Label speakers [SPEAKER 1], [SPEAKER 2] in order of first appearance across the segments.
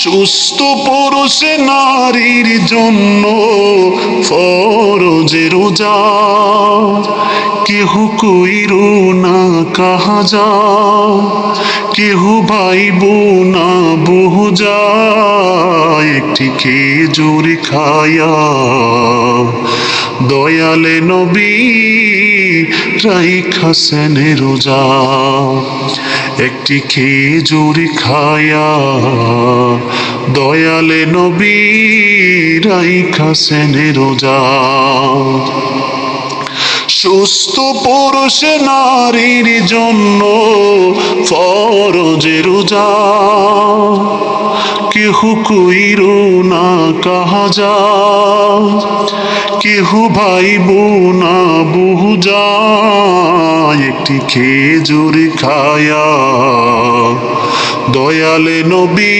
[SPEAKER 1] সুস্থ পুরুষ নারীর জন্য ফরজ রোজা, কেহ কইরো না কাহা যা, কেহ ভাইব না বহু যায়, একটি খেজুর খায়া দয়ালে নবী রাইখাছেন রোজা। একটি খেজুর খায়া দয়ালে নবী রাইখাছেন রোজা। সুস্থ পুরুষ নারীর জন্য ফরজ রোজা, কেহ কইরো না কাহা যা, কেহ ভাইব না বহু যায়, একটি খেজুর খায়া দয়ালে নবী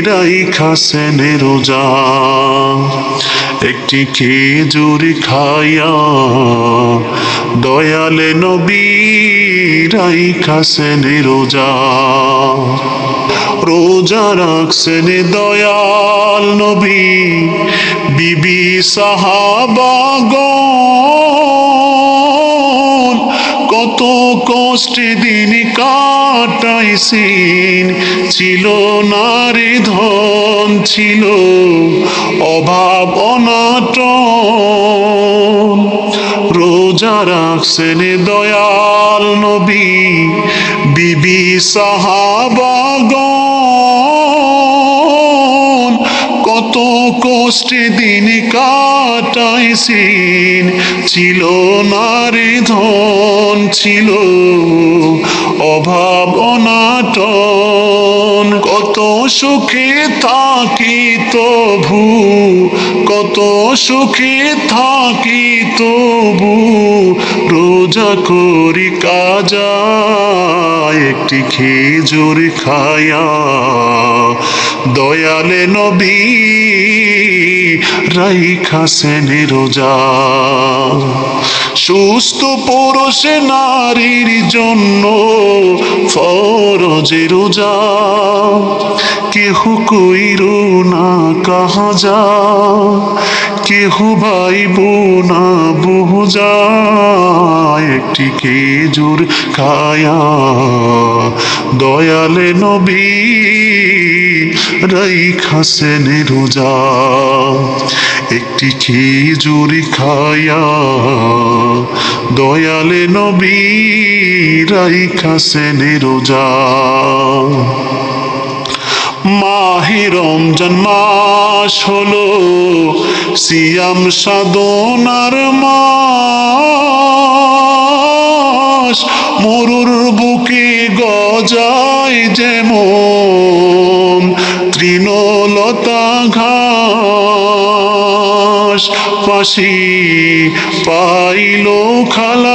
[SPEAKER 1] রাইখাছেন রোজা। একটি খেজুর খায়া দয়ালে নবী রাইখাছেন রোজা। রোজা রাখছেন দয়াল নবী বিবি সাহাবাগণ, কত কষ্টে দিন কাটাইছেন, ছিল নারী ধন, ছিল অভাব অনাটন। রোজা রাখছেন দয়াল নবী বিবি সাহাবাগণ, কত কষ্টে দিন কাটাইছেন, ছিল নারী ধন, ছিল অভাব অনাটন। কত সুখে থাকি তবু, কত সুখে থাকি তবু, রোজা করি কাজা, একটি খেজুর খায়া দয়ালে নবী রাইখাছেন রোজা। সুস্থ পুরুষ নারীর জন্য ফরজ রোজা, কেহ কইরো না কাহা যা, কেহ ভাইব না বহু যায়, একটি খেজুর খায়া দয়ালে নবী রাইখাছেন রোজা। একটি খেজুর খায়া দয়ালে নবী রাইখাছেন রোজা। মাহে রমজান মাস হলো সিয়াম সাধনার মাস, মরুর বুকে গজায় যেমন তৃণলতা ঘাস, পাশি পাইল খালাস।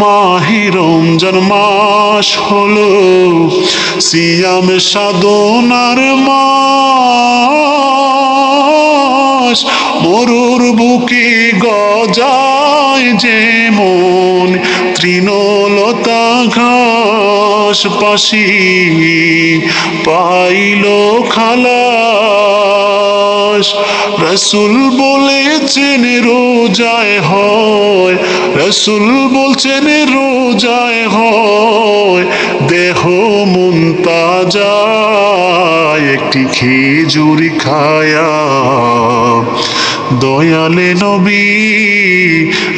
[SPEAKER 1] মাহে রমজান মাস হলো সিয়াম সাধনার মাস, মরুর বুকে গজায় যেমন তৃণলতা ঘাস, পাশি পাইল খালাস। রসুল বলেছেন রোজায় হয়, রসুল বলছেন রোজায় হয় দেহ মন তাজা, একটি খেজুর খায়া দয়ালে নবী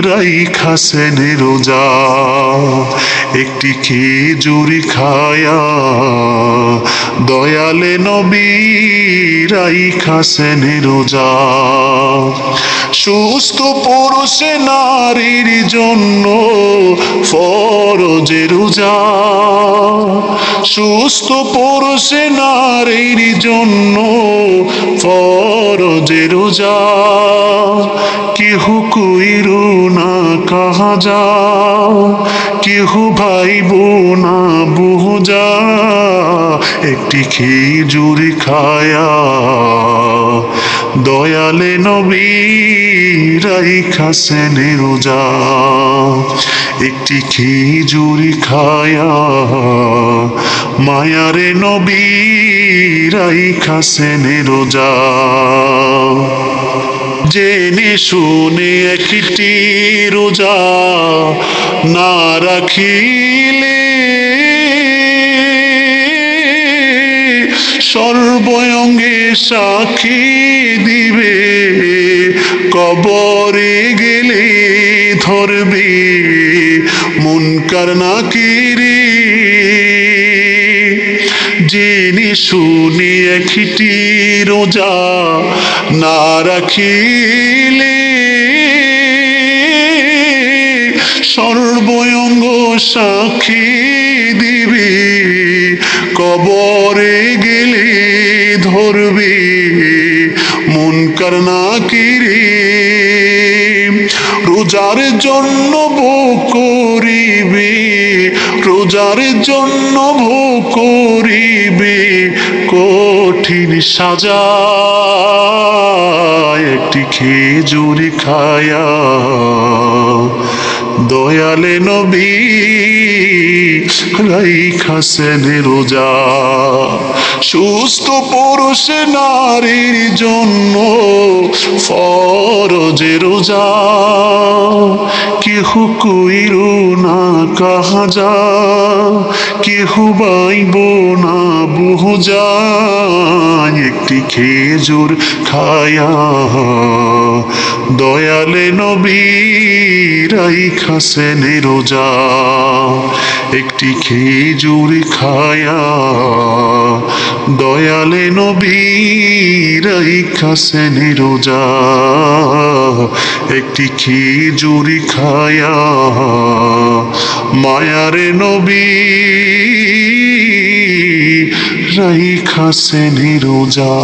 [SPEAKER 1] রাইখাছেন রোজা। একটি খেজুর খায়া দয়ালে নবী রাইখাছেন রোজা। সুস্থ পুরুষ নারীর জন্য ফরজ রোজা, সুস্থ পুরুষ নারীর জন্য ফরজ রোজা, কেহ কইরো না কাহা যা, কেহ ভাইব না বহু যা, একটি খেজুর খায়া দয়ালে নবী রাইখাছেন রোজা। একটি খেজুর খায়া মায়ারে নবী রাইখাছেন রোজা। জেনে শুনে একটি রোজা না রাখিলে সর্বঙ্গে সাক্ষী দিবে, কবরে গেলে ধরবে মুনকার নাকিরি। জেনে শুনে একটি রোজা না রাখিলে সর্বঙ্গ সাক্ষী দিবে, কবরে গেলে ধরবে মুনকার নাকিরি। রোজার জন্য ভোগ করিবে, রোজার জন্য ভোগ করিবে কঠিন সাজা। একটি খেজুর খায়া দয়ালে নবী রাইখাছেন রোজা। সুস্থ পুরুষ নারীর জন্য ফরজ রোজা, কেহ কইর না কাজা, কেহ বাইব না বুঝা। একটি খেজুর খায়া দয়ালে নবী রাইখাছেন রোজা। একটি খেজুর খায়া দয়ালে নবী রাইখাছেন রোজা। একটি খেজুর খায়া মায়ারে নবী রাইখাছেন রোজা।